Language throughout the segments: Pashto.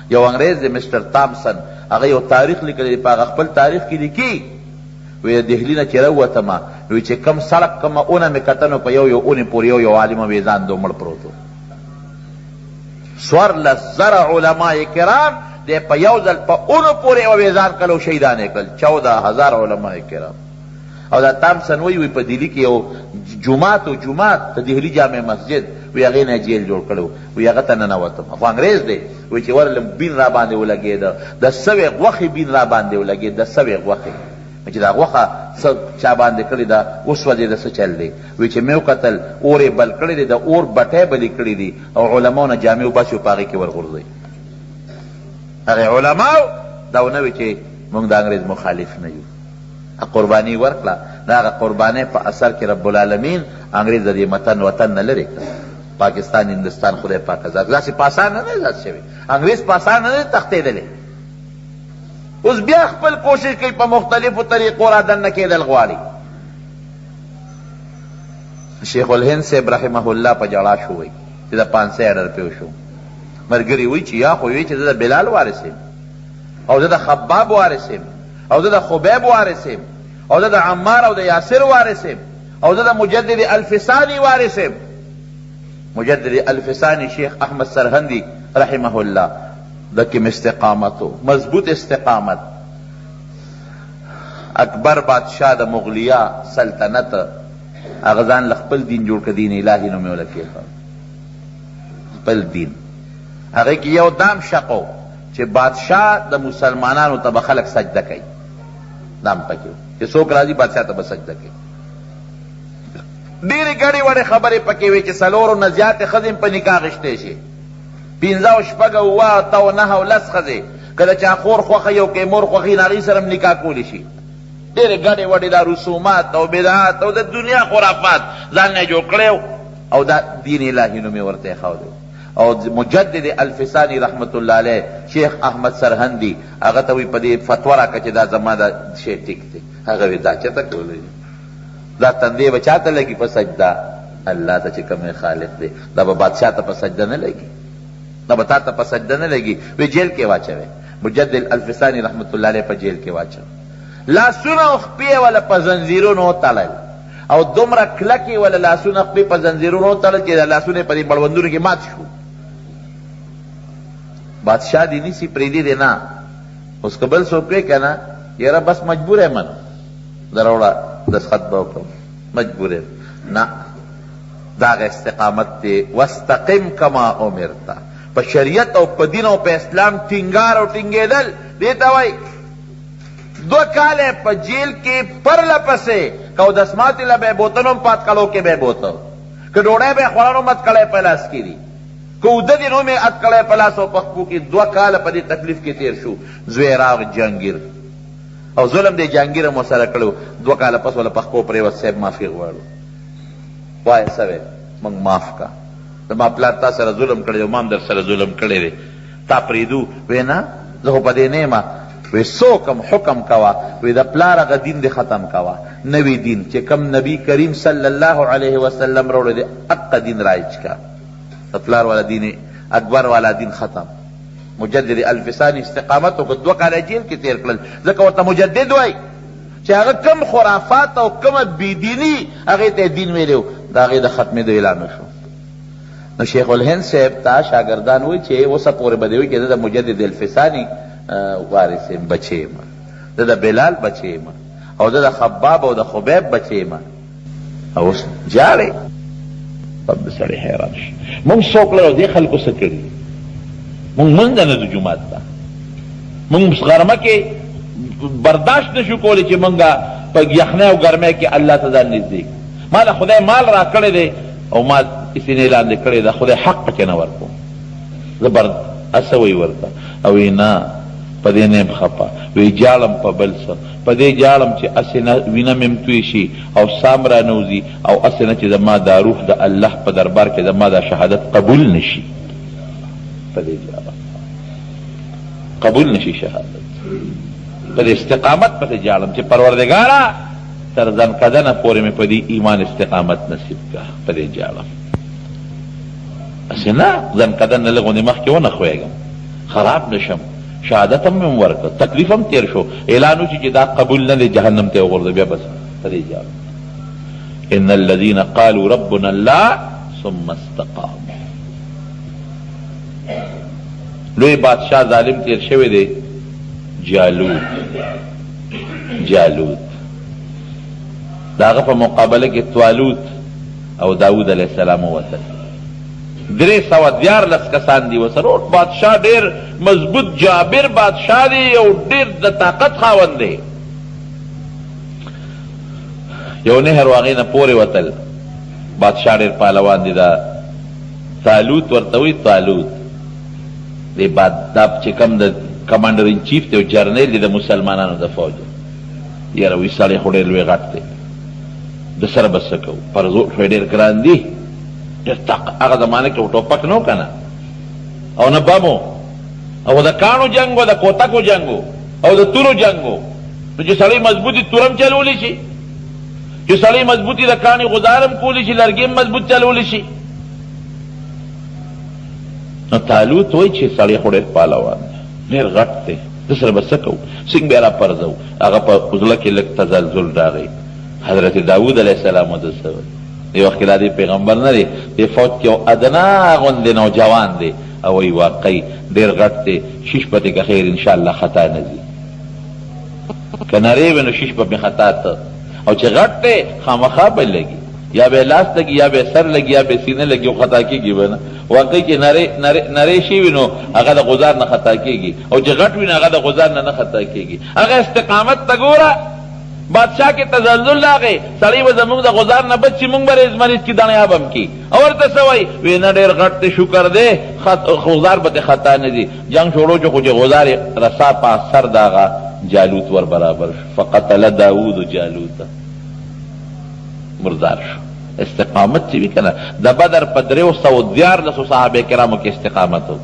یو انګریز دی مستر تامسن، هغه یو تاریخ لیکلی دی، په هغه خپل تاریخ کې لیکي وی دهلی نه چې راووتمه وی چې کم سړک کومه اونه مې کته نو په یو اونې پورې یو عالم ویزان دو مړ پروت و. څوارلس زره علما کرام دی په یو ځل په اونو پورې یو ویزان کړل، شهیدان یې کړل، 14,000 علما کرام. او دا تامسن وی په دهلی کې یو جومات د دهلی جامع مسجد وی هغې نه جیل جوړ کړی وی هغه ته ننوتم. خو انګریز دی وی چې ورلم بین را باندې ولګېده، د سوې غوښې بین را باندې ولګېد، د سوې غوښې چې دا غوښه څه چا باندې کړې ده وسوځېده، څه چل دی. وی چې مې وکتل اور یې بل کړی دی، د اور بټۍ بلې کړي دي او علماو نه جامې وباسي په هغې کې ورغورځوي. هغې علماو دا ونه وي چې موږ د انګریز مخالف نه یو. قرباني ورکړه، د هغه قربانۍ په اثر کې رب العالمین انګریز د دې وطن نه لرې کړه. پاکستان هندوستان خدای پاک آزاد، داسې په اسان نه دی آزاد شوی، انګریز په اسان نه دی تښتېدلی. اوس بیا خپل کوشش کوي په مختلفو طریقو را دننه کېدل غواړي. شیخ الهند صاحب رحمه الله په جړا شو وی چې د 500 اډر پې وشو. ملګري وی چې یا خو وی چې زه د بلال وارث یم او زه د خباب وارث یم او زه د خبیب وارث یم او زه د عمار او د یاسر وارث یم او زه د مجدد الفسانی وارث یم. مجدد الفسانی شیخ احمد سرهندی رحمه الله دکم استقامتو مضبوط استقامت. اکبر بادشاہ د مغلیہ سلطنت اغزان لخپل دین جوړ ک دین الہی نو مولا کیخ خپل دین هغه کې یو دام شقو چې بادشاہ د مسلمانانو ته خلق سجده کوي، دام پکې چې څوک راځي بادشاہ ته سجده کوي. ډېرې ګڼې وړې خبرې پکې وي چې 4 نه زیاتې ښځې په نکاح غشتی شي، 15 شپږ اووه اتو نهه او 10 ښځې که د چا خور خوښه یو که مور خوښي نو هغې سره هم نکاح کولی شي. ډېرې ګڼې وړې دا رسومات او بدعات او د دنیا خرافات ځان نه جوړ کړی او دا دین الهي نوم یې ورته ایښودی. او مجدد الفسانی رحمت الله علیه شیخ احمد سرهندی هغه ته وی په دې فتوا راکړه چې دا زما دا شی ټیک دی. هغه وی دا چېرته کولی دا تندې به چاته لګي په سجده؟ الله ته چې کوم خالق دی دا به بادشاه ته په سجده نه لګي، دا به تا ته په سجده نه لګي. وی جیل کې واچوي. مجدد الفسانی رحمت الله علیه په جیل کې واچو. لاسونه او خپې یې وله په زنځیرونو وتړل او دومره کلکې وله لاسونه خپې په زنځیرونو وتړل چې دا لاسونه یې په دې مړوندونو کې مات شو. بادشاہ دی نیسی پریدی دی نا اس قبل سوکوے کہنا یرا بس مجبور ہے من دروڑا دستخط باوکم مجبور ہے نا. داغ استقامت تے واستقم کما امرتا پا شریعت او پا دین او پا اسلام ٹنگار او ٹنگے دل دیتا وائی 2 کالے پا جیل کے پر لپسے کہو دسماتی لبے بوتنوں پات کلو کے بے بوتو کہ ڈوڑے بے خوارنوں مت کلے پلاس کی دی کو د دینو میں اتکڑے پلاس او پخپو کی 2 کال په دې تکلیف کې تیر شو. زوی راغ جهانگیر او ظلم دی جهانگیر مو سره کړو 2 کال پس ولا پخپو پرې وسیب معافي غواړو. وای سوي موږ معاف کا ما پلا تا سره ظلم کړی ما در سره ظلم کړی دی تا پریدو وینا زه په دې نه ما وی سوکم حکم کوا وی د پلار غ دین دی ختم کوا نوی دین چې کم نبی کریم صلی الله علیه وسلم وروړي دی اق دین رایج کا پلار والا دین اکبر والا دین ختم. مجدد الفسانی استقامت او 2 کال جیل کې تیر کړل ځکه ورته مجدد وای چې هغه کم خرافات او کم بيدینی هغه ته دین ویلو دا هغه د ختمېدو اعلان شو. نو شیخ الهند صاحب تا شاګردان وای چې اوسه پورې بدوي کې د مجدد الفسانی وارث بچي ما د بلال بچي ما او د خباب او د خبیب بچي ما او جاري رب سړی حیران شي. مونږ څوک لرو دې خلکو څه کړي؟ مونږ منځ نه د جومات ته مونږ غرمه کې برداشت نشو کولی چې مونږه په یخنۍ او ګرمۍ کې الله ته ځان نږدې ما له خدای مال را کړی دی او ما اسې نه لاندې کړی ده خدای حق پکې نه ورکوم زه اسوی ورته او نه په دې نه یم خفه وی جاړم په بل څه په دې جاړم چې اسې وینه مې م توی شي او سام را نوځي او اسې نه چې زما دا روح د الله په دربار کې زما دا شهادت قبول نشي په دې جاړم قبول نشي شهادت په دې استقامت په دې جاړم چې پروردګاره تر ځان کدنه پورې مې په دې ایمان استقامت نصیب کا په دې جاړم اسې نه ځان کدن نه لږ غوندې مخکې ونه ښویږم خراب نشم، شهادت هم ورکړ، تکلیف هم تیر شو، اعلان وشي چې دا قبول نه دی، جهنم ته وغورځوي. بیا بس پرې جاو. ان الذين قالوا ربنا الله ثم استقاموا. لوی بادشاہ ظالم تیر شوی دی، جالوت داغه په مقابله کې طالوت او داود علیہ السلام ووتل. 314 کسان دي وسره. بادشاہ ډیر مضبوط جابر بادشاہ دی او ډیر د طاقت خاوند دی. یو نهر واغې نه پورې وتل. بادشاہ ډیر پهلوان دی. دا طالوت ورته وی طالوت دی دا چې کوم د کمانډر ان چیف دی او جرنیل دی د مسلمانانو د فوج. یاره وی سړی خو ډېر لوی غټ دی، د سره به څه کوو؟ پرزور خو ډېر ګران دي. هغه زمانه کې ټوپک نه و که نه، او نه بم او د کاڼو جنګ و، د کوتکو جنګ او د تورو جنګ و. نو چې سړی مضبوطي تورم چلولی شي، چې سړی مضبوطي د کاڼي غزارم کولی شي، لرګي هم مضبوط چلولی شي. نو طالوت وایي چې سړی خو ډېر پهلوان دی، ډېر غټ دی، د سره به څه کوو؟ څنګه بیا را پرځو؟ هغه په زړه کې لږ تزلزل راغی. حضرت داود علیه السلام ورته څه وایي؟ دی وخت کې لا دی پیغمبر نه دی، دې فوج کې یو ادنا غوندې نوجوان دی او وایي واقعي ډېر غټ دی، شیش پتې که خیر انشاءالله خطا نه ځي. که نری وي نو شیش په مې خطا ته، او چې غټ دی خامخا به لګي، یا به لاس لګي یا به سر لګي یا به سینه لګي، او خطا کېږي به نه. واقعي چې نری شي وي نو هغه د غزار نه خطا کېږي، او چې غټ وي نو هغه د غزار نه خطا کېږي. هغه استقامت ته ګوره. بادشاہ کې تزلزل راغی، سړی به زموږ د غزار نه بچ شي، موږ به ریزمریز کې دڼیاب هم کي. او ورته څه وایي؟ وی نه ډېر غټ دی، شکر دی، غزار به خطا نه دي. جنګ شروع شو، خو چې غزار رسا په سر د هغه جالوت ور برابر شو. فقتل داود جالوت، مردار شو. استقامت چې وي که نه، د بدر په 314 صحابه کرامو کې استقامت و.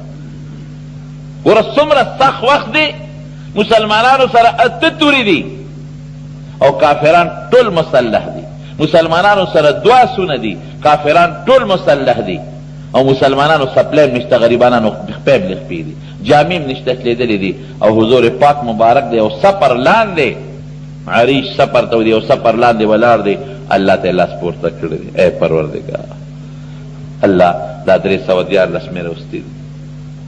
ګوره څومره سخت وخت دی، مسلمانانو سره 8 توري دي او کافران ټول مسلح دي. مسلمانانو سره 2 آسونه دي، کافران ټول مسلح دي. او مسلمانانو سپلیم نشته، غریبانانو خپې بلخپې دي، جامې هم نشته تلېدلې دي. او حضور پاک مبارک دی او سفر لاندې، عریش سفر ته دی او سفر لاندې ولاړ دی. الله ته لاس پورته کړی دی، اے پروردګار الله دا 314 مې راوستي دي.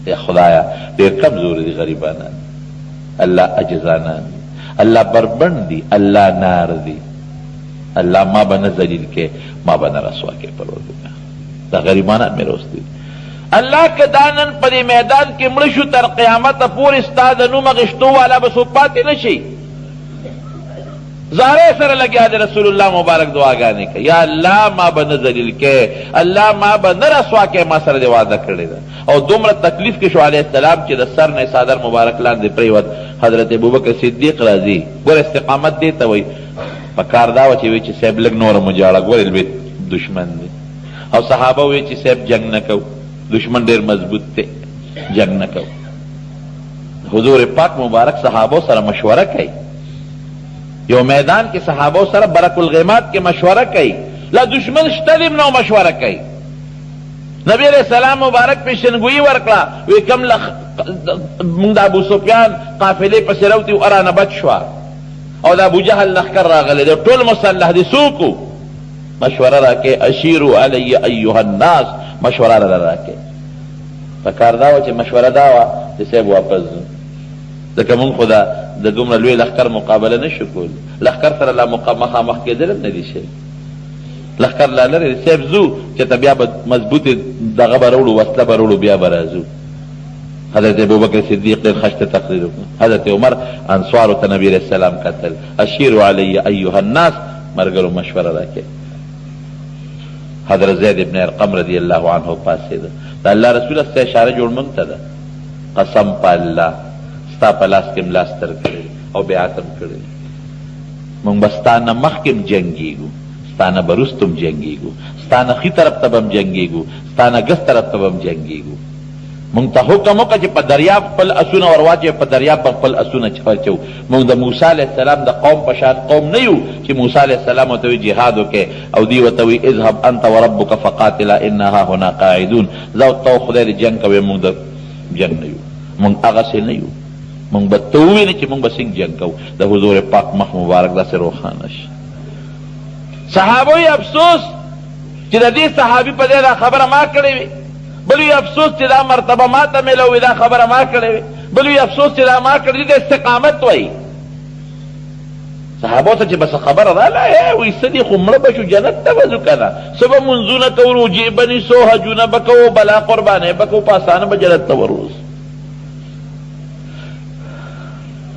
یا خدایا ډېر کمزور دي غریبانان، الله عجزانان، الله بربند دي، الله نار دي. الله ما به نه ذلیل کې، ما به نه رسوا کې پروردګار. دا غریبانان مې راوستي دي. الله که دا نن په دې میدان کې مړه شو، تر قیامته پورې ستا د نوم اخېستو والا به څوک پاتې نه شي. زاره سره لګیا دی، رسول الله مبارک دعاګانې کوي، یا الله ما به نه ذلیل کې، الله ما به نه رسوا کې، ما سره دې وعده کړې ده. او دومره تکلیف کې شو علیه السلام چې د سر نه صادر مبارک لاندې پرېوت. حضرت ابوبکر صدیق راځي. ګوره استقامت دې ته وایي. په کار دا وه چې وایي چې صاحب لږ نوره مو جاړه، ګورې لوی دشمن دی. او صحابه وایي چې صاحب جنګ نه کوو، دشمن ډېر مضبوط دی، جنګ نه کوو. حضور پاک مبارک صحابو سره مشوره کوي. یو میدان کې صحابو سره برک الغیمات کې مشوره کوي، لا دشمن شته دې نو مشوره کوي. نبی علیہ السلام مبارک پیشنګویي ورکړه، وی کم موږ د ابو سفیان قافلې پسې راوتي او ارانه بچ شوه، او د ابو جهل لښکر راغلی دی، ټول مسلح دي. څوک مشوره راکړي؟ اشیرو علی ایها الناس، مشوره راکړي. په کار دا وه چې مشوره دا وه چې صاحب واپس ځو، ځکه مونږ خو د دومره لوی لښکر مقابله نه شو کولی. لښکر سره لا مخامخ کېدل هم نه دي شوي، لښکر لا لرې دی. صاحب ځو چې ته بیا به مضبوطې دغه به راوړو، وسله به راوړو، بیا به راځو. حضرت ابوبکر صدیق ډېر خشته تقریر وکړ. حضرت عمر انصارو ته نبي علیه السلام کتل، اشیرو علی ایها الناس، ملګرو مشوره راکړئ. حضرت زید ابن ارقم رضی الله عنه پاڅېده. د الله رسول ستا اشاره جوړ مونږ ته ده. قسم په الله ستا په لاس کې ملا ستر کړی او بیعت هم کړی. مونږ به ستا نه مخکې هم جنګېږو، ستا نه به وروسته هم جنګېږو، ستا نه ښي طرف ته به هم جنګېږو، ستا نه ګس طرف ته به هم جنګېږو. مونږ ته حکم وکړه چې په دریاب خپل اسونه ورواچوې، په دریاب به خپل اسونه واچوو. مونږ د موسی علیه السلام د قوم په شان قوم نه یو چې موسی علیه السلام ورته وایي جهاد وکړې او دوی ورته وایي اذهب انت وربک فقاتلا انا هاهنا قاعدون. زه او ته خدای د جنګ کوې، مونږ د جنګ نه یو. مونږ هغسې نه یو. مونږ به ته ووینې چې مونږ به څنګه جنګ کوو. د حضور پاک مخ مبارک داسې روښانه شي. صحابه وی افسوس چې د دې صحابي په دې دا خبره ما کړې وي، بل وی افسوس چې دا مرتبه ما ته میلوي، دا خبره ما کړې وي، بل وی افسوس چې دا ما کړې. د استقامت وایي صحابو ته چې بس خبره راله وی څه دي خو مړه به شو جنت ته به ځو که نه، څه به منځونه کوو، روجې به نیسو، حجونه به کوو، بلا قربانۍ به کوو، په اسانه به جنت ته وروځو.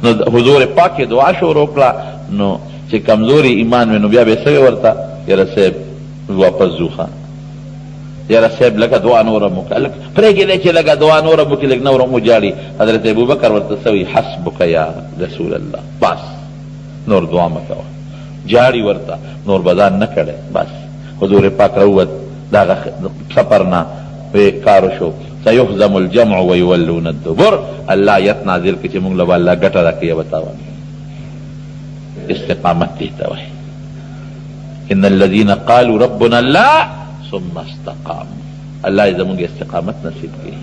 نو حضور پاک یې دعا شروع کړه. نو چې کمزوري ایمان وي نو بیا به یې څه ورته یاره صاحب واپس ځو ښه، یاره صاحب لږه دعا نوره مو کړه، پرېږدی چې لږه دعا نوره مو کړي، لږ نوره مو جاړي. حضرت ابوبکر ورته څه وایي حسبک یا رسول الله، بس نور دعا مه کوه. جاړي ورته نور به ځان نه کړی. بس حضور پاک راووت دغه سفر نه، کارو شو سیهزم الجمع ویولون الدبر. الله آیت نازل کړي چې موږ له به الله ګټه راکوي او تاوان. استقامت دې ته وایي. ان الذين قالوا ربنا الله ثم استقاموا. الله یې زموږ استقامت نصیب کړي.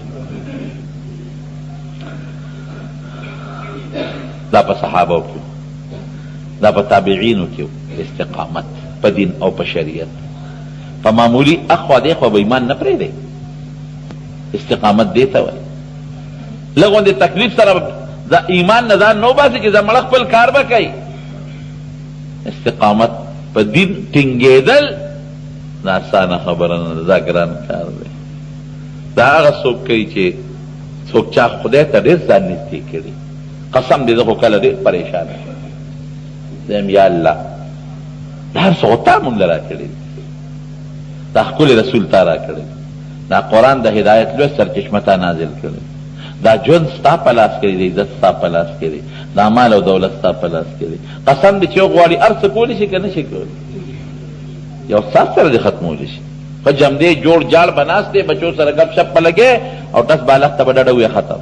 دا په صحابو کې، دا په تابعینو کې استقامت په دین او په شریعت. په معمولی اخوا دیخوا به ایمان نه پرېږدي. استقامت دې ته وایي. لږ غوندې تکلیف سره د ایمان نه ځان نه وباسي چې زمړه خپل کار به کوي. استقامت په دین ټینګېدل دا اسانه خبره نه ده، دا ګران کار دی. دا هغه څوک کوي چې څوک چا خدای ته ډېر ځان نږدې کړي. قسم دې زه خو کله ډېر پریشانه دیم یا الله دا هر څه خو تا مونږ له راکړي، دا ښکلی رسول تا راکړی، دا قرآن د هدایت لوی سرچشمه تا نازل کړی، دا ژوند ستا په لاس کې دی، عزت ستا په لاس کې دی، دا مال او دولت ستا په لاس کې دی. قسم دې چې غواړي هر څه کولی شي که نه شي کولی، یو ساعت سره دې ختمولی شي. په جمدې جوړ جاړ به ناست دی، بچو سره گپ شپ په لګې او ټس بالښت ته به ډډه ویې ختم.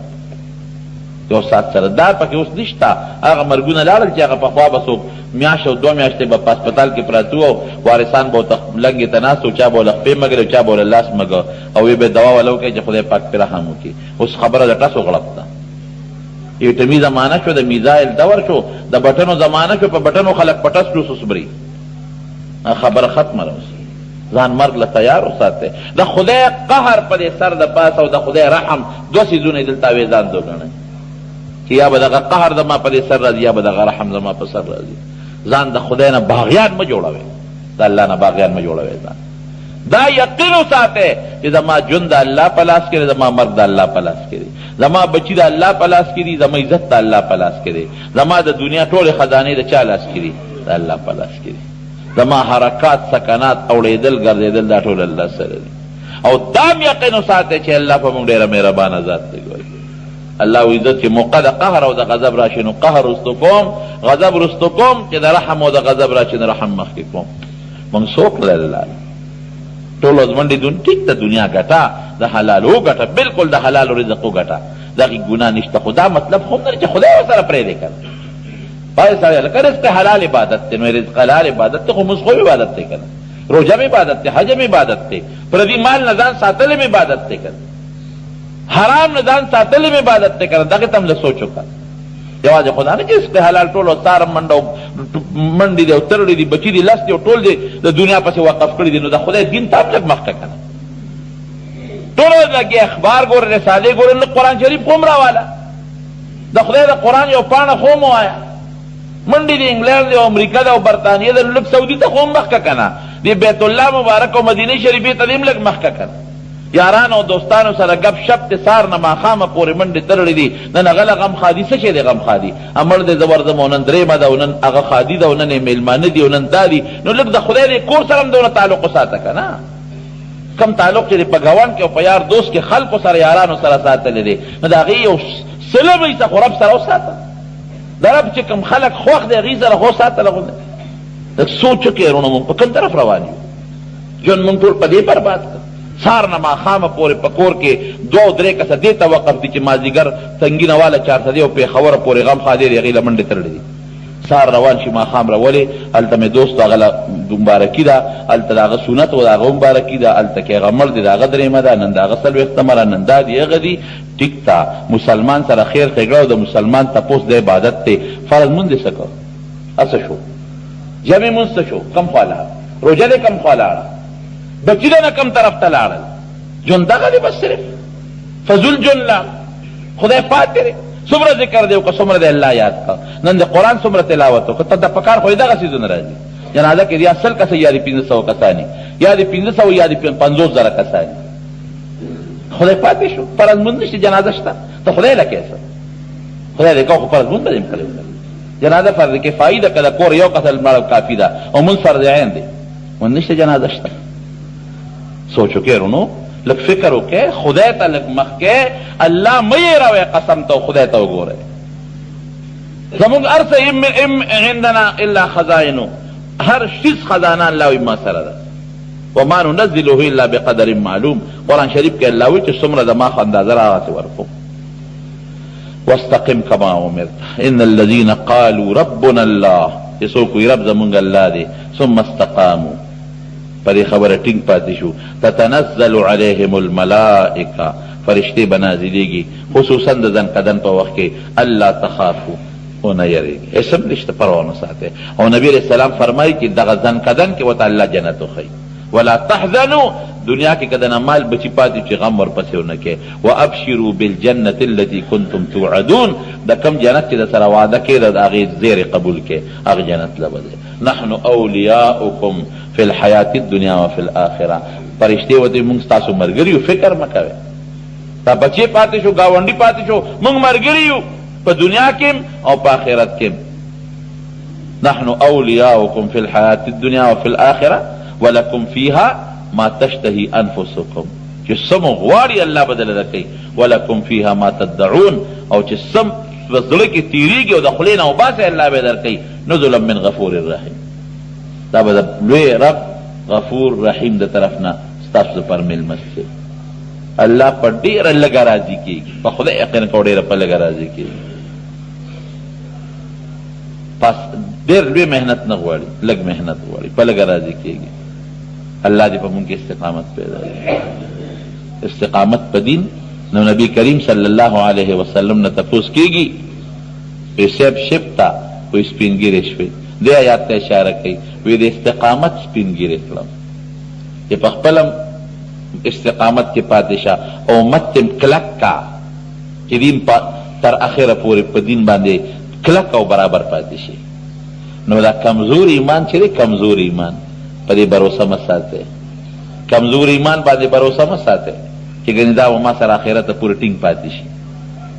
یو ساعت سره دا پکې اوس نشته. هغه مرګونه لاړل چې هغه پخوا به څوک میاشت او 2 میاشتې به په هسپتال کې پراته وو، وارثان به ورته لنګې ته ناست وو، چا به ورله خپې مږلې او چا به ورله لاس مږه او وی به دوا وله وکړي چې خدای پاک پرې رحم وکړي. اوس خبره د ټسو غړپ ده. ایټمي زمانه شو، د میزایل دور شو، د بټنو زمانه شو، په بټنو خلک په ټس کړو سسبري. خبره ختمه اوس. ځان مرګ له تیار وساتئ. د خدای قهر په دې سر د پاسه او د خدای رحم 2 څیزونه یې دلته اوېزان دوګڼئ چې یا به دغه قهر زما په دې سر راځي یا به دغه رحم زما په سر راځي. ځان د خدای نه باغیان مه جوړوئ، د الله نه باغیان مه جوړوئ. ځان دا یقین وساتئ چې زما ژوند د الله په لاس کې دی، زما مرګ د الله په لاس کې دی، زما بچي د الله په لاس کې دي، زما عزت د الله په لاس کې دی، زما د دنیا ټولې خزانې د چا لاس کې دي؟ د الله په لاس کې دي. زما حرکات سکنات اوړېدل ګرځېدل دا ټول الله سره دي. او دام یقین وساتئ چې الله په موږ ډېره مهربانه ذات دی. الله عزت چې موقع د قهر او د غضب راشي نو قهر رستو کوم، غضب رستو کوم، چې د رحم او د غضب راشي نو رحم مخکې کوم. موږ څوک لله ټول ازمنډې دون ټیک ته دنیا ګټه، د حلال وګټه، بالکل د حلال رزق وګټه، دغې ګناه نشته. خو دا مطلب خو نه چې خدای ورسره پرېږدې که نه. پای سړی لکه رزق حلال عبادت دی، نو رزق حلال عبادت دی، خو مونځ خو عبادت دی که نه، روژه م عبادت دی، حج م عبادت دی، پردي مال نه ځان ساتل م عبادت دی که نه، حرام نه ځان ساتل م عبادت دی که نه. دغې ته هم له سوچ وکړه. یوازې خدا نه چې رزق حلال ټول او ساره منډې دي او ترړې دي، بچي دي، لس دي او ټول دي د دنیا پسې وقف کړي دي، نو د خدای دین ته هم لږ مخکې که نه. ټول لګي اخبار ګوره، رسالې ګوره، نه قرآن شریف خو هم راواله، د خدای د قرآن یو پاڼه خو هم ووایه. منډې د انګلند دی او امریکا ده او برطانیه ده، لږ سعودي ته خو هم مخکې که نه، د بیت الله مبارک او مدینې شریفې ته هم لږ مخکې که نه. یارانو او دوستانو سره گپ شپ د سار نه ماښامه پورې منډې تړلې دي. نن هغه له غم خادي څه شی دی؟ غم خادي امر دی زه ورځم او نن درېیمه ده او نن هغه خادي ده او نن یې میلمانه دي او نن دا دي. نو لږ د خدای د کور سره هم دونه تعلق وساته که نه. کم تعلق چې په ګاونډ کې او په یار دوست کې خلکو سره یارانو سره ساتلی دی، نو د هغې یو صله به یې خو رب سره وساته. د رب چې کوم خلک خوښ دی هغې سره خو ساتله. خو لږ سوچ وکړئ وروڼو، مونږ په کوم طرف روان یو؟ ژوند مونږ ټول په دې برباد کړ. سار نه ماښامه پورې په کور کې 2 او 3 کسه دې ته وقف دي چې مازدیګر سنګینه واله 400 او پېښوره پورې غم خادي دی، هغې له منډې تړلې دي. سار روان شي ماښام راولې، هلته مې دوست هغه له مبارکي ده، هلته د هغه سنت و د هغه مبارکي ده، هلته کې هغه مړ دی، د هغه درېیمه ده، نن د هغه 40مه ده، نن دا دي هغه دي. ٹھیک تا مسلمان سره خیر ښېګړه د مسلمان تپوس د عبادت ته فرض مونږ دې څه کړ اسه شو جمع مونځ څه شو کم خوا لاړه روژه دې کم خوا لاړه بچي نه کم طرف ته لاړل ژوند دغه دی بس صرف فضول ژوند لاړ خدای پاتې دی څومره ذکر دی وکړه څومره د الله یاد کړه نن د قرآن څومره تلاوت وکړه ته د پکار خو یې دغه څیزونه راځي جنازه کې یا 100 کسه یا د 500 کسانی یا د 500 یا د 50,000 کسانی خدای پاتې شو فرض مونځ نشته جنازه شته ته خدای لکه څه خدای دې کو فرض مونځ به دې کړی جنازه فرض کفایي ده کله کور یو کس مړ کافي ده او مونځ فرض عین دی مونځ نشته جنازه شته سوچو کې رونو لږ فکر وکړه خدای ته لږ مخ کې الله مې راوي قسم ته خدای ته وګوره زمونږ ارسه ام عندنا الا خزائنه هر شیز خزانه الله وي ما سره ده وما ننزله الا بقدر معلوم قرآن شریف کې الله وی چې څومره د ما اندازه راغته ورکو واستقم كما امرت ان الذين قالوا ربنا الله يسوق رب زمونږ الله دی ثم استقاموا پدې خبره ټینګ پاتې شو تتنزل عليهم الملائکه فرشتي بنازلېږي خصوصا د ځن قدن په وخت کې الله تخافوا ونه یریږي اسم نشته پروا نه ساته او نبی علیہ السلام فرمایي چې دغه ځن قدن کې وته الله جنت وخی ولا تحزنوا دنیا کې کدن مال بچی پاتې چې غم ورپسې ونه کې وابشروا بالجنه التي كنتم توعدون د کم جنت چې د سره وعده کې د هغې زیر قبول کې هغه جنت لبده نحن اولیاؤکم فی الحیات الدنیا وفی الاخره فرشتې وته موږ ستاسو ملګري یو فکر مه کوئ تا بچی پاتې شو ګاونډي پاتې شو موږ ملګري یو په دنیا کې او په آخرت کې نحن اولیاؤکم فی الحیات الدنیا وفی الاخره ولکم فیها ما تشتهی انفسکم چې سم غواړي الله بدل درکوي ولکم فیها ما تدعون او چې سم زړه کې تیریږي او د خولې نه وباسي الله به درکوي نزلا من غفور رحیم دا به د لوی رب غفور رحیم د طرف نه ستاسو دپاره میلمه شي الله په ډېره لږه راضي کېږي په خدای یقین کوه ډېره په لږه راضي کېږي پس ډېر لوی محنت نه غواړي لږ محنت غواړي په لږه راضي کېږي الله دې په مونږ کې استقامت پیدا کړي استقامت په دین نو نبی کریم صلی الله علیه وسلم نه تپوس کېږي وی صاحب شپتا وی سپینګیرې شوې دې آیات ته اشاره کوي وی د استقامت سپینګیرې کړم چې په خپلم استقامت کې پاتې شه او امت تم کلک کا چې دین تر اخره پورې په دین باندې کلک او برابر پاتې شي نو دا کمزور ایمان چې دی کمزور ایمان په دې باور مه ساتئ کمزور ایمان باندې باور مه ساتئ چې ګنې دا ما سره آخرت ته پورې ټینګ پاتې شي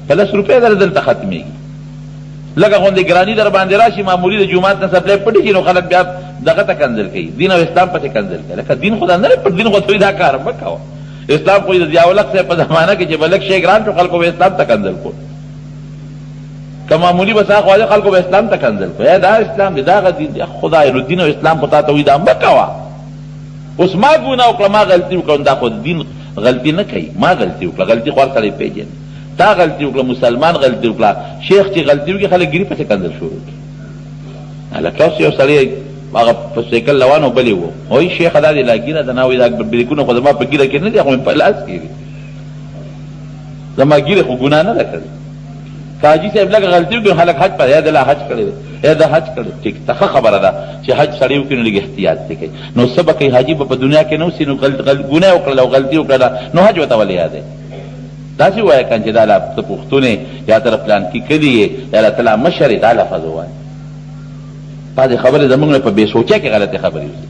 په 10 روپۍ در دلته ختمېږي لکه غوندې ګراني در باندې راشي معمولي د جومات نه سپلی پټې شي نو خلک بیا دغه ته کنځل کوي دین او اسلام پسې کنځل کوي لکه دین خو دا نه پټ دین خو ته دا کار مه کوه اسلام خو د ضیاءالحق صاحب په زمانه کې چې به لږ شی ګران شو خلکو به اسلام ته کنځل کول که معمولي به څه خواجه خلکو به اسلام ته کنځل کړو دا اسلام دی دغه دین دی خدای نو دین او اسلام خو تا ته وایي دا مه کوه اوس ما ګناه وکړه ما غلطي وکړه دا خو دین غلطي نه کوي ما غلطي وکړه غلطي خو هر سړی پېژني تا غلطي وکړه مسلمان غلطي وکړه شیخ چې غلطي وکړي خلک ګیري پسې کنځل شروع کړي هلکه اوس یو سړی هغه په سایکل روان و بلې و وایي شیخه دا دې لا ګیره ده نه وایي دا بریکونه خو زما په ګیره کې نه دي خو مې په لاس کې دي زما ګیره خو ګناه نه ده کړې حاجی صاحب لږ غلطي وکړي خلک حج پر یا د لا حج کړی دی یا د حج کړی ټیک ته ښه خبره ده چې حج سړی وکړي نو لږ احتیاط دې کوي نو څه به کوي حاجي به په دنیا کې نه اوسي نو ګناه وکړله او غلطي وکړله نو حج ورته ولې یاد دی داسې ووایه که چې دا لا ته پښتون یا ته پلان کې کلي یې یا الله تعالی مشر یې دا لفظ ووایه بعضې خبرې زموږ نه په بې سوچه کې غلطې خبرې وځي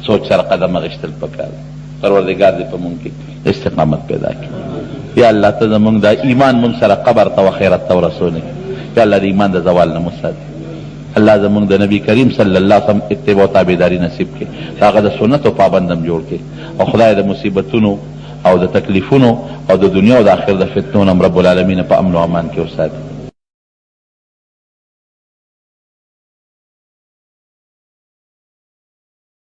سوچ سره قدم اخیستل پکار پروردګار دې په مونږ کې استقامت پیدا کړي یا الله ته زمونږ دا ایمان مونږ سره قبر ته و آخرت ته ورسولی یا الله د ایمان د زوال نه مساتي الله زمونږ د نبی کریم صلی الله علیه وسلم اتباع او تابعداري نصیب کړي هغه د سنتو پابندم جوړ کړي او خدای د مصیبتونو او د تکلیفونو او د دنیا او د آخرت د فتنو نه رب العالمین په امن او امان کې وساتي